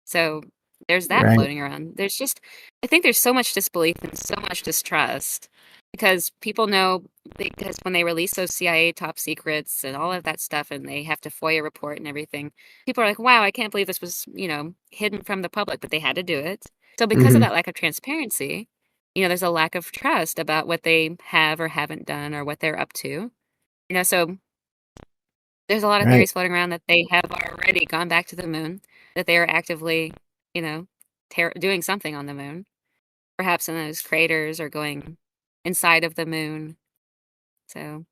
So there's that right. floating around. I think there's so much disbelief and so much distrust because people know, because when they release those CIA top secrets and all of that stuff and they have to FOIA report and everything, people are like, wow, I can't believe this was, hidden from the public, but they had to do it. So because of Hmm. that lack of transparency, there's a lack of trust about what they have or haven't done or what they're up to. So there's a lot of Right. theories floating around that they have already gone back to the moon, that they are actively, you know, doing something on the moon, perhaps in those craters or going inside of the moon. So,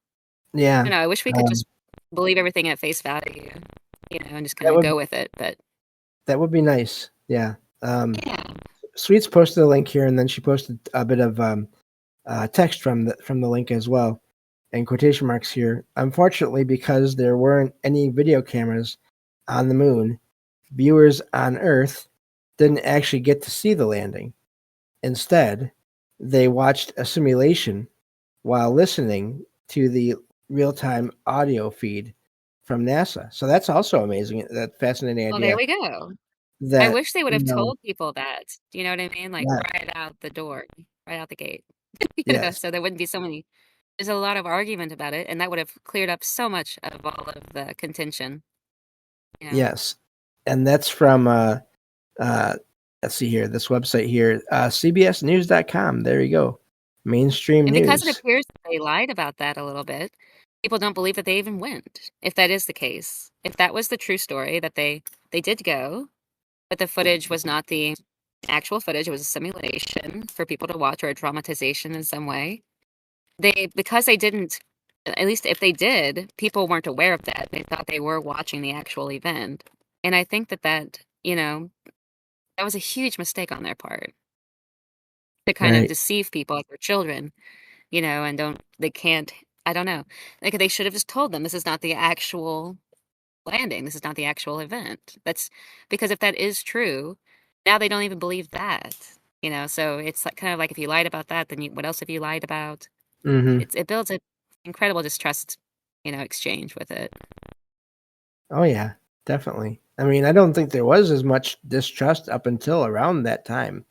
I Yeah. don't know. I wish we could Um, just believe everything at face value, and just kind that of would go with it. But that would be nice. Yeah. yeah, Sweets posted a link here, and then she posted a bit of text from the link as well, and quotation marks here. Unfortunately, because there weren't any video cameras on the moon, viewers on Earth didn't actually get to see the landing. Instead, they watched a simulation while listening to the real-time audio feed from NASA. So that's also amazing. That fascinating well, there idea we go. I that wish they would you have know told people that. Do you know what I mean? Like yeah, right out the door, right out the gate. yes. So there wouldn't be so many. There's a lot of argument about it, and that would have cleared up so much of all of the contention. You know. Yes. And that's from uh let's see here, this website here, cbsnews.com. There you go. Mainstream And because it news. appears that they lied about that a little bit, people don't believe that they even went. If that is the case, if that was the true story, that they did go, but the footage was not the actual footage, it was a simulation for people to watch or a dramatization in some way. Because they didn't, at least if they did, people weren't aware of that. They thought they were watching the actual event. And I think that was a huge mistake on their part to kind of Right. deceive people like their children, and they can't, I don't know. Like they should have just told them this is not the actual landing. This is not the actual event. That's because if that is true, now they don't even believe that. So it's like kind of like if you lied about that, then what else have you lied about? Mhm. It builds an incredible distrust, exchange with it. Oh yeah, definitely. I mean, I don't think there was as much distrust up until around that time.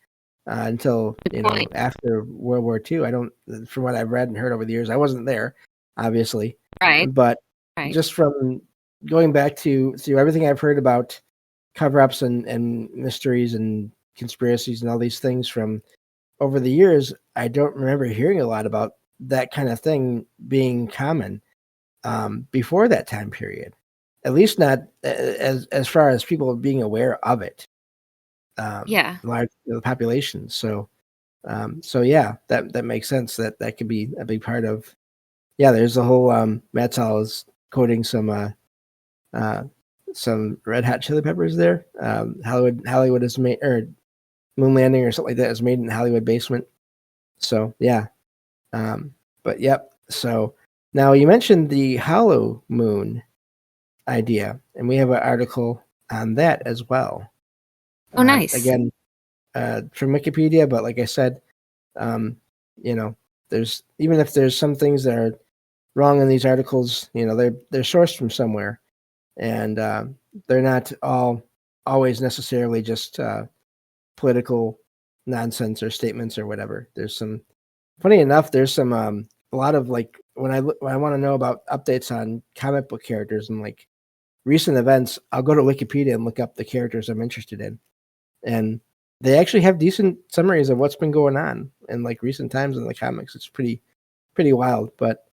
Until, Good point. after World War II. I don't from what I've read and heard over the years, I wasn't there, obviously, Right, but right. just from going back to through everything I've heard about cover-ups and mysteries and conspiracies and all these things from over the years, I don't remember hearing a lot about that kind of thing being common, before that time period. At least not as far as people being aware of it, Yeah. large the population. So yeah, that makes sense. That could be a big part of. Yeah, there's a whole. Matt Sal is quoting uh, some Red Hot Chili Peppers there. Hollywood is made, or Moon Landing or something like that is made in Hollywood basement. So yeah, um, but yep. So now you mentioned the hollow moon idea, and we have an article on that as well. Oh, nice. Again, from Wikipedia, but like I said, um, you know, even if there's some things that are wrong in these articles, they're sourced from somewhere, and they're not always necessarily just political nonsense or statements or whatever. There's some, funny enough, there's some a lot of like when I want to know about updates on comic book characters and like recent events, I'll go to Wikipedia and look up the characters I'm interested in, and they actually have decent summaries of what's been going on in like recent times in the comics. It's pretty wild. But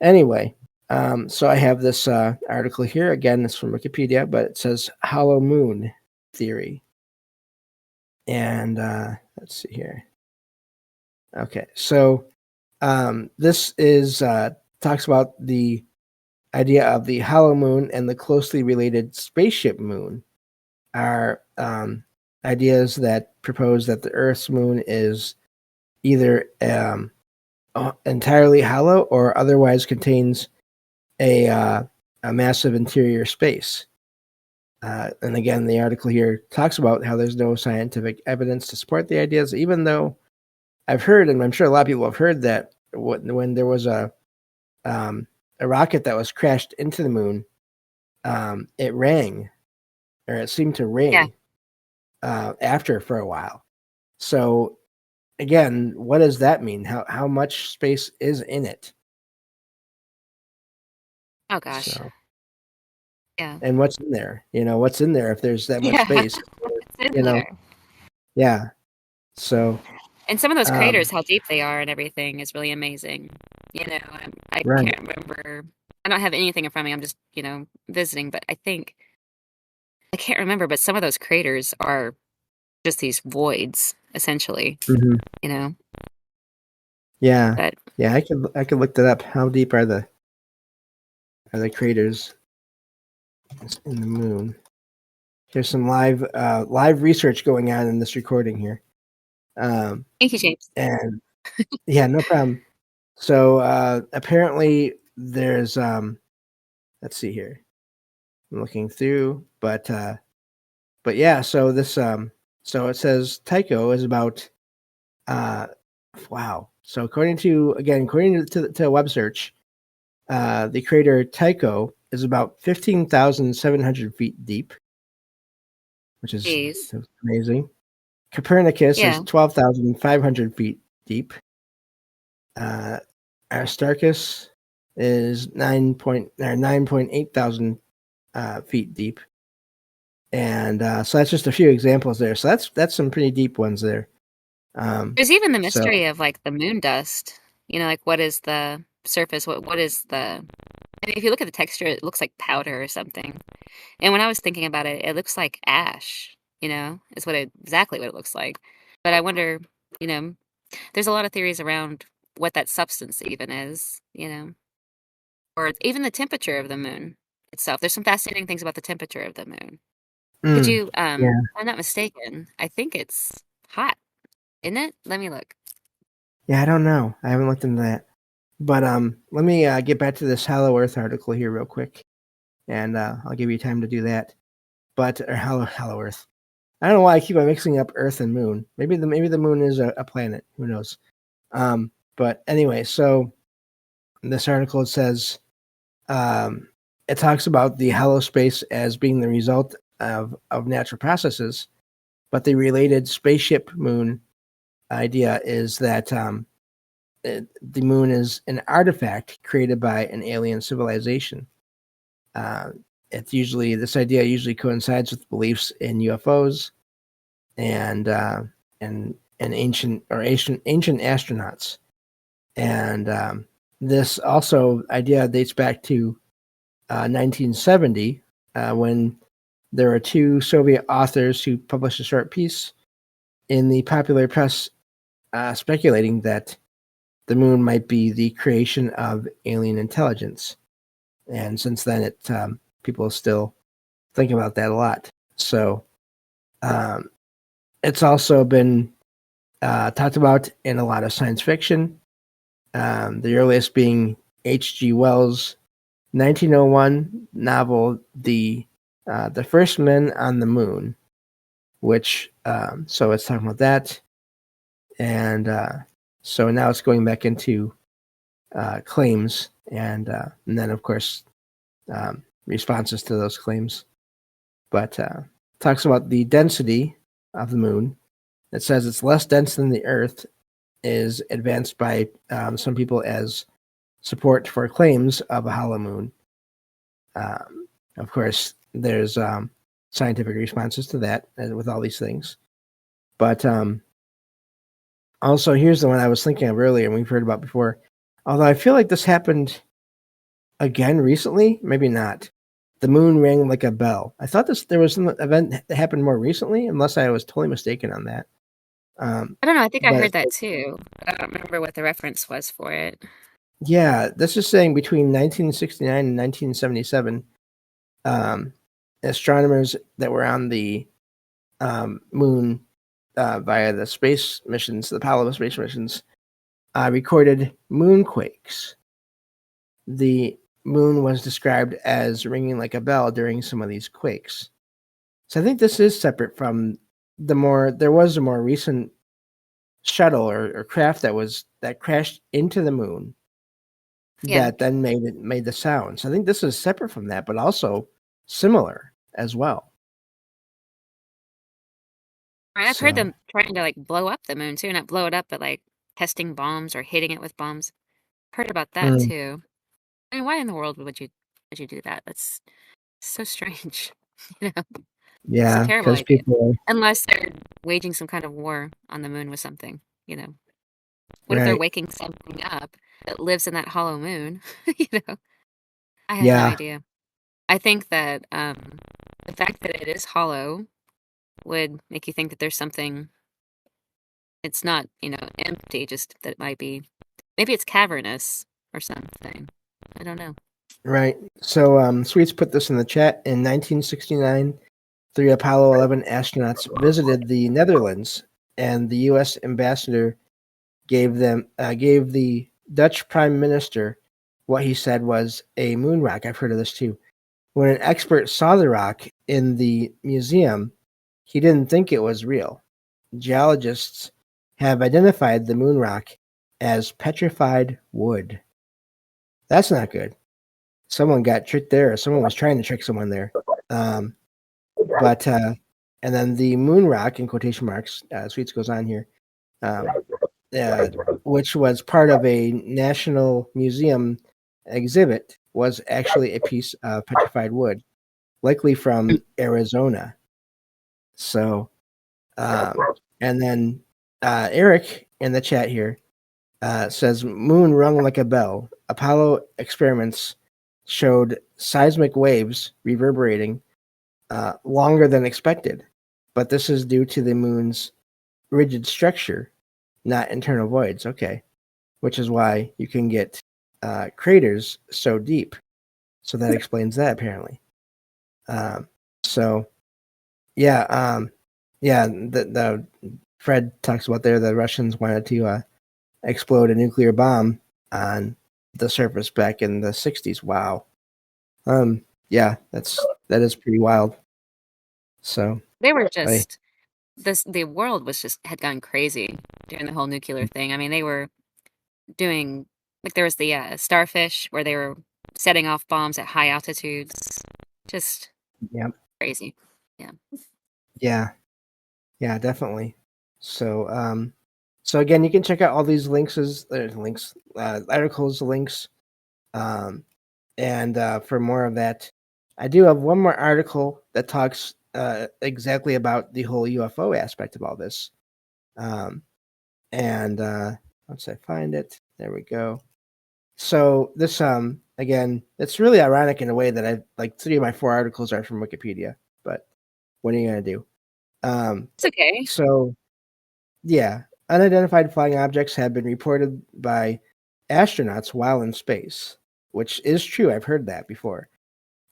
anyway, so I have this article here. Again, it's from Wikipedia, but it says hollow moon theory. And let's see here. Okay, so this is talks about the idea of the hollow moon and the closely related spaceship moon are ideas that propose that the Earth's moon is either entirely hollow or otherwise contains a massive interior space. And again, the article here talks about how there's no scientific evidence to support the ideas, even though I've heard, and I'm sure a lot of people have heard, that when there was a rocket that was crashed into the moon, it rang, or it seemed to ring after for a while. So again, what does that mean? How much space is in it? Oh gosh. So, yeah. And what's in there? What's in there if there's that much space? It's in there. Yeah. So. And some of those craters, how deep they are and everything is really amazing. I Right. can't remember. I don't have anything in front of me. I'm just, visiting. But I can't remember. But some of those craters are just these voids, essentially. Mm-hmm. Yeah. But yeah, I could look that up. How deep are the craters in the moon? There's some live research going on in this recording here. Thank you, James. And yeah, no problem. So apparently there's let's see here. I'm looking through, but yeah, so this so it says Tycho is about wow. So according to a web search, the crater Tycho is about 15,700 feet deep, which is amazing. Copernicus is 12,500 feet deep. Aristarchus is 9.8 thousand feet deep, and so that's just a few examples there. So that's some pretty deep ones there. There's even the mystery of like the moon dust. Like what is the surface? What is the? I mean, if you look at the texture, it looks like powder or something. And when I was thinking about it, it looks like ash. Is exactly what it looks like. But I wonder, there's a lot of theories around what that substance even is. Or even the temperature of the moon itself. There's some fascinating things about the temperature of the moon. Could you? Yeah. I'm not mistaken. I think it's hot. Isn't it? Let me look. Yeah, I don't know. I haven't looked into that. But let me get back to this Hollow Earth article here real quick, and I'll give you time to do that. But or Hollow Earth. I don't know why I keep on mixing up Earth and Moon. Maybe the moon is a planet. Who knows? But anyway, so this article says it talks about the hollow space as being the result of natural processes, but the related spaceship moon idea is that the moon is an artifact created by an alien civilization. This idea usually coincides with beliefs in UFOs and ancient astronauts. And this also idea dates back to 1970 when there were two Soviet authors who published a short piece in the popular press speculating that the moon might be the creation of alien intelligence. And since then, people still think about that a lot. So it's also been talked about in a lot of science fiction. The earliest being H.G. Wells' 1901 novel, The First Men on the Moon, which so it's talking about that. And So now it's going back into claims, and then of course responses to those claims. But talks about the density of the moon. It says it's less dense than the Earth, is advanced by some people as support for claims of a hollow moon. Of course, there's scientific responses to that with all these things. But also, here's the one I was thinking of earlier and we've heard about before. Although I feel like this happened again recently, maybe not. The moon rang like a bell. I thought there was some event that happened more recently, unless I was totally mistaken on that. I don't know. I think I but heard that too. I don't remember what the reference was for it. yeah, this is saying between 1969 and 1977, astronomers that were on the moon via the space missions, the Apollo space missions, recorded moonquakes. The moon was described as ringing like a bell during some of these quakes. So I think this is separate from there was a more recent shuttle or craft that crashed into the moon that then made the sound. So I think this is separate from that, but also similar as well. I've heard them trying to like blow up the moon too, not blow it up, but like testing bombs or hitting it with bombs. Heard about that too. I mean, why in the world would you do that? That's so strange. You know? Yeah, it's a terrible idea. People, unless they're waging some kind of war on the moon with something, you know. What if they're waking something up that lives in that hollow moon? You know, I have no idea. I think that the fact that it is hollow would make you think that there's something. It's not, you know, empty. Just that it might be. Maybe it's cavernous or something. I don't know. Right. So, Sweets put this in the chat. In 1969, 3 Apollo 11 astronauts visited the Netherlands, and the U.S. ambassador gave the Dutch Prime Minister what he said was a moon rock. I've heard of this too. When an expert saw the rock in the museum, he didn't think it was real. Geologists have identified the moon rock as petrified wood. That's not good. Someone got tricked there, or someone was trying to trick someone there. And then the moon rock, in quotation marks, Sweets goes on here, which was part of a National Museum exhibit, was actually a piece of petrified wood, likely from Arizona. So, and then Eric in the chat here says, moon rung like a bell. Apollo experiments showed seismic waves reverberating longer than expected, but this is due to the moon's rigid structure, not internal voids. Okay, which is why you can get craters so deep. So that explains that, apparently. The Fred talks about there the Russians wanted to explode a nuclear bomb on the surface back in the 60s. Wow. That is pretty wild. So they were just the world was just had gone crazy during the whole nuclear thing. I mean, they were doing like there was the starfish where they were setting off bombs at high altitudes. Just crazy. Yeah, definitely. So so again, you can check out all these articles, links, and for more of that, I do have one more article that talks exactly about the whole UFO aspect of all this. Once I find it, there we go. So this again, it's really ironic in a way that 3 of my 4 articles are from Wikipedia, but what are you gonna do? It's okay. So yeah, unidentified flying objects have been reported by astronauts while in space, which is true. I've heard that before.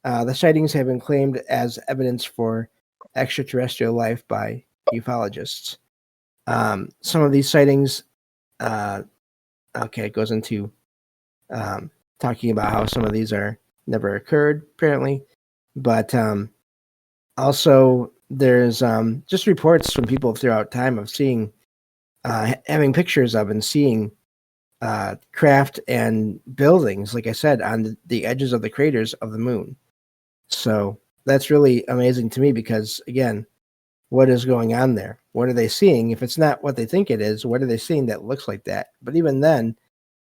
The sightings have been claimed as evidence for extraterrestrial life by ufologists. Some of these sightings, it goes into talking about how some of these are never occurred, apparently. But also, there's just reports from people throughout time of seeing having pictures of and seeing craft and buildings, like I said, on the edges of the craters of the moon. So that's really amazing to me because, again, what is going on there? What are they seeing? If it's not what they think it is, what are they seeing that looks like that? But even then,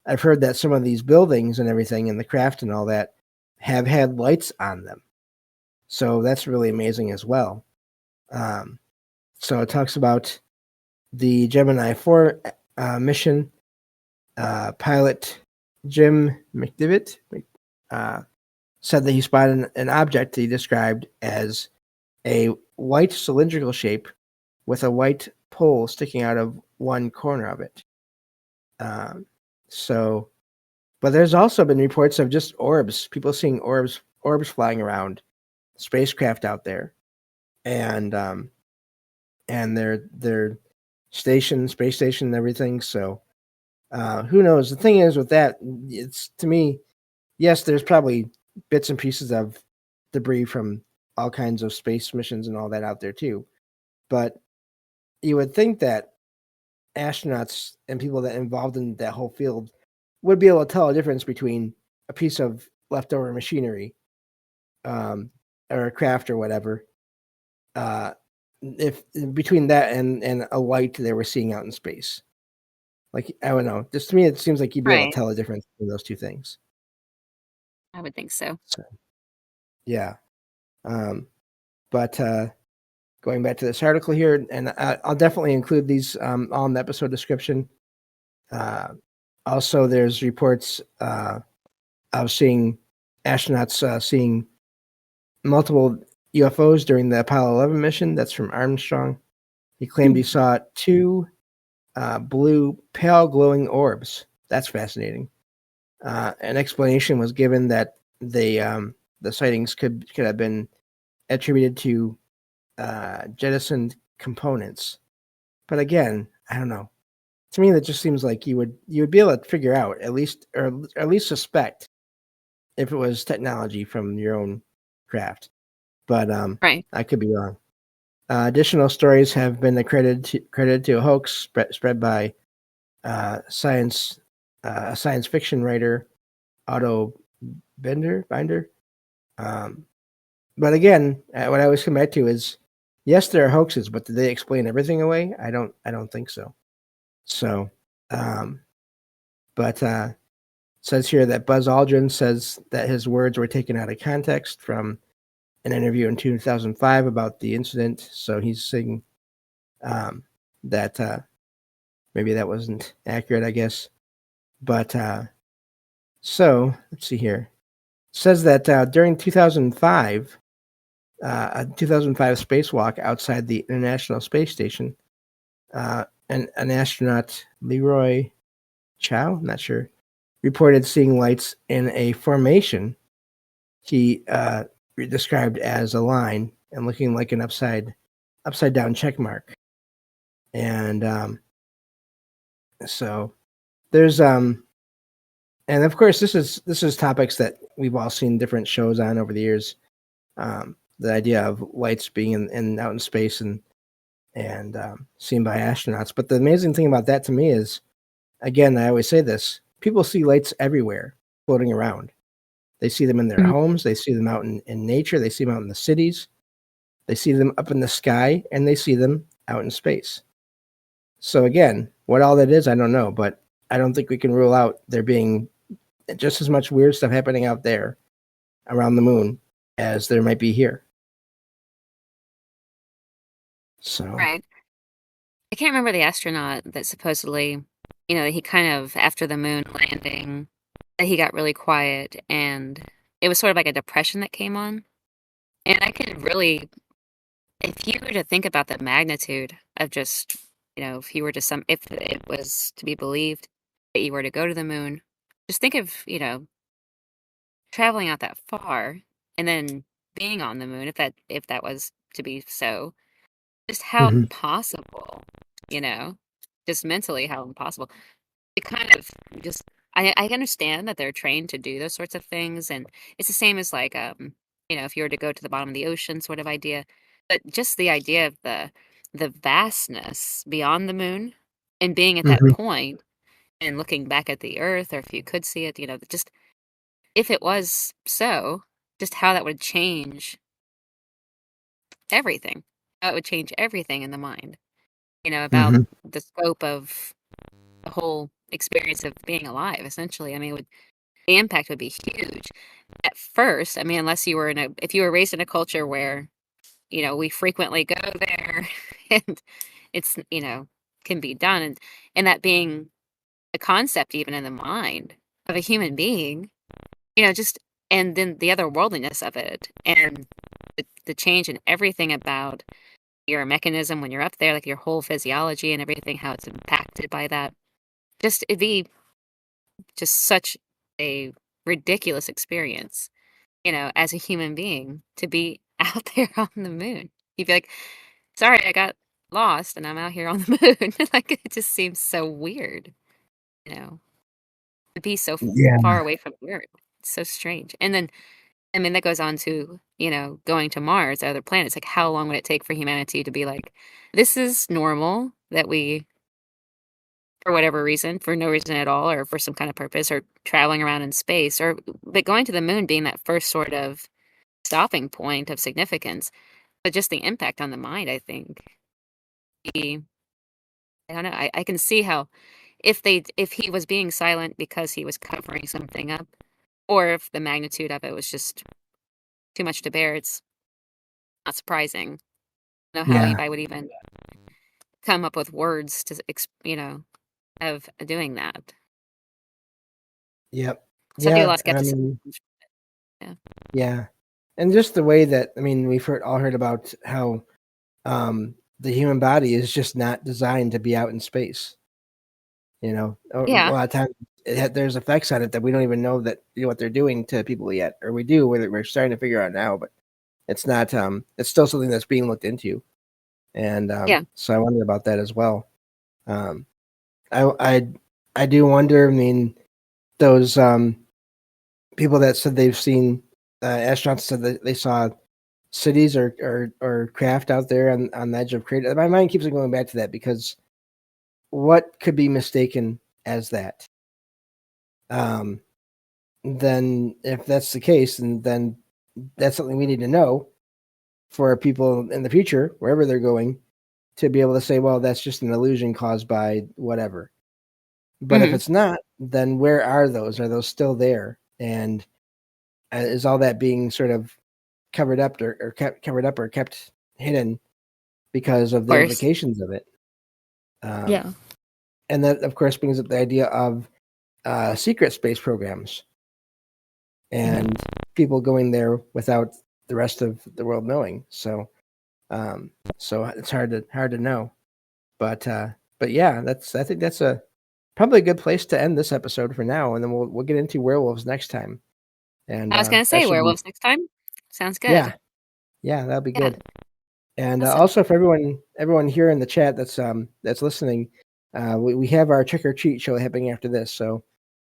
I've heard that some of these buildings and everything and the craft and all that have had lights on them. So that's really amazing as well. So it talks about the Gemini 4 mission. Pilot Jim McDivitt said that he spotted an object he described as a white cylindrical shape with a white pole sticking out of one corner of it. But there's also been reports of just orbs, people seeing orbs flying around, spacecraft out there, and their station, space station, and everything. So who knows? The thing is with that, it's to me, yes, there's probably bits and pieces of debris from all kinds of space missions and all that out there too. But you would think that astronauts and people that involved in that whole field would be able to tell a difference between a piece of leftover machinery or a craft or whatever. If between that and a light they were seeing out in space. Like, I don't know. Just to me, it seems like you'd be able to Right. tell a difference between those two things. I would think so. So, yeah. But going back to this article here, and I'll definitely include these all in the episode description. Also, there's reports of seeing astronauts seeing multiple UFOs during the Apollo 11 mission. That's from Armstrong. He claimed he saw two blue, pale glowing orbs. That's fascinating. An explanation was given that the sightings could have been attributed to jettisoned components. But again, I don't know. To me, that just seems like you would be able to figure out at least, or at least suspect, if it was technology from your own craft. But Right. I could be wrong. Additional stories have been credited to a hoax spread by science fiction writer Otto Binder. But again, what I always come back to is, yes, there are hoaxes, but do they explain everything away? I don't think so. So, but says here that Buzz Aldrin says that his words were taken out of context from an interview in 2005 about the incident. So he's saying that maybe that wasn't accurate, I guess. But so let's see here. It says that during 2005, a 2005 spacewalk outside the International Space Station, an astronaut, Leroy Chow, I'm not sure, reported seeing lights in a formation he described as a line and looking like an upside down check mark. And so there's and of course this is topics that we've all seen different shows on over the years. The idea of lights being in out in space and seen by astronauts. But the amazing thing about that to me is, again, I always say this: people see lights everywhere floating around. They see them in their homes. They see them out in nature. They see them out in the cities. They see them up in the sky, and they see them out in space. So again, what all that is, I don't know, but I don't think we can rule out there being just as much weird stuff happening out there around the moon as there might be here. So Right. I can't remember the astronaut that supposedly, he kind of, after the moon landing, that he got really quiet and it was sort of like a depression that came on. And I could really, if you were to think about the magnitude of just, if you were to if it was to be believed that you were to go to the moon, just think of, traveling out that far and then being on the moon, if that was to be so, just how mhm. impossible, you know, just mentally how impossible. It kind of just I understand that they're trained to do those sorts of things, and it's the same as like if you were to go to the bottom of the ocean sort of idea. But just the idea of the vastness beyond the moon, And being at that point and looking back at the Earth, or if you could see it, just if it was so, just how that would change everything. How it would change everything in the mind, about Mm-hmm. the scope of the whole experience of being alive, essentially. I mean, the impact would be huge. At first, I mean, unless you were if you were raised in a culture where, we frequently go there and it's, can be done. And that being a concept even in the mind of a human being, just, and then the otherworldliness of it and the change in everything about your mechanism when you're up there, like your whole physiology and everything, how it's impacted by that. It'd be just such a ridiculous experience, as a human being to be out there on the moon. You'd be like, sorry, I got lost and I'm out here on the moon. Like, it just seems so weird, to be so Yeah. far away from the Earth. It's so strange. And then, I mean, that goes on to, going to Mars, other planets. Like, how long would it take for humanity to be like, this is normal that we, for whatever reason, for no reason at all, or for some kind of purpose, or traveling around in space, but going to the moon being that first sort of stopping point of significance, but just the impact on the mind, I think. I don't know. I can see how if he was being silent because he was covering something up, or if the magnitude of it was just too much to bear, it's not surprising. I don't know how Yeah. anybody would even come up with words to, of doing that. Yep. So I do a Yeah. lot of I skepticism. mean, Yeah. yeah. And just the way that, I mean, we've all heard about how the human body is just not designed to be out in space. A Yeah. lot of times there's effects on it that we don't even know that what they're doing to people yet, or we do. We're starting to figure out now, but it's not. It's still something that's being looked into, and Yeah. so I wonder about that as well. Um, I do wonder. I mean, those people that said they've seen astronauts said that they saw cities or craft out there on the edge of crater. My mind keeps on going back to that because what could be mistaken as that? Then if that's the case, and then that's something we need to know for people in the future, wherever they're going, to be able to say, well, that's just an illusion caused by whatever. But if Hmm. it's not, then where are those? Are those still there? And is all that being sort of covered up or kept hidden because of Of the course. implications of it? Um, Yeah. and that, of course, brings up the idea of secret space programs and people going there without the rest of the world knowing. So it's hard to know. But yeah, I think that's a probably a good place to end this episode for now, and then we'll get into werewolves next time. And I was going to that say should be werewolves next time. Sounds yeah, good. yeah, that'll be Yeah. good. And Awesome. also for everyone here in the chat that's listening, we have our trick or treat show happening after this. So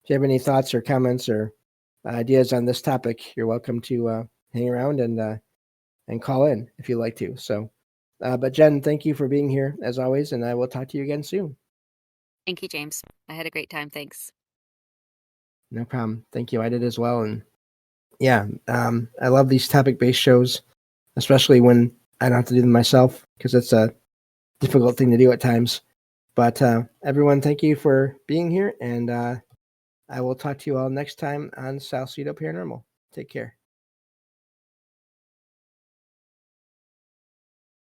if you have any thoughts or comments or ideas on this topic, you're welcome to hang around and call in if you'd like to. So, but Jen, thank you for being here as always, and I will talk to you again soon. Thank you, James. I had a great time. Thanks. No problem. Thank you. I did as well. And yeah, I love these topic-based shows, especially when I don't have to do them myself because it's a difficult thing to do at times. But everyone, thank you for being here, and I will talk to you all next time on Salsido Paranormal. Take care.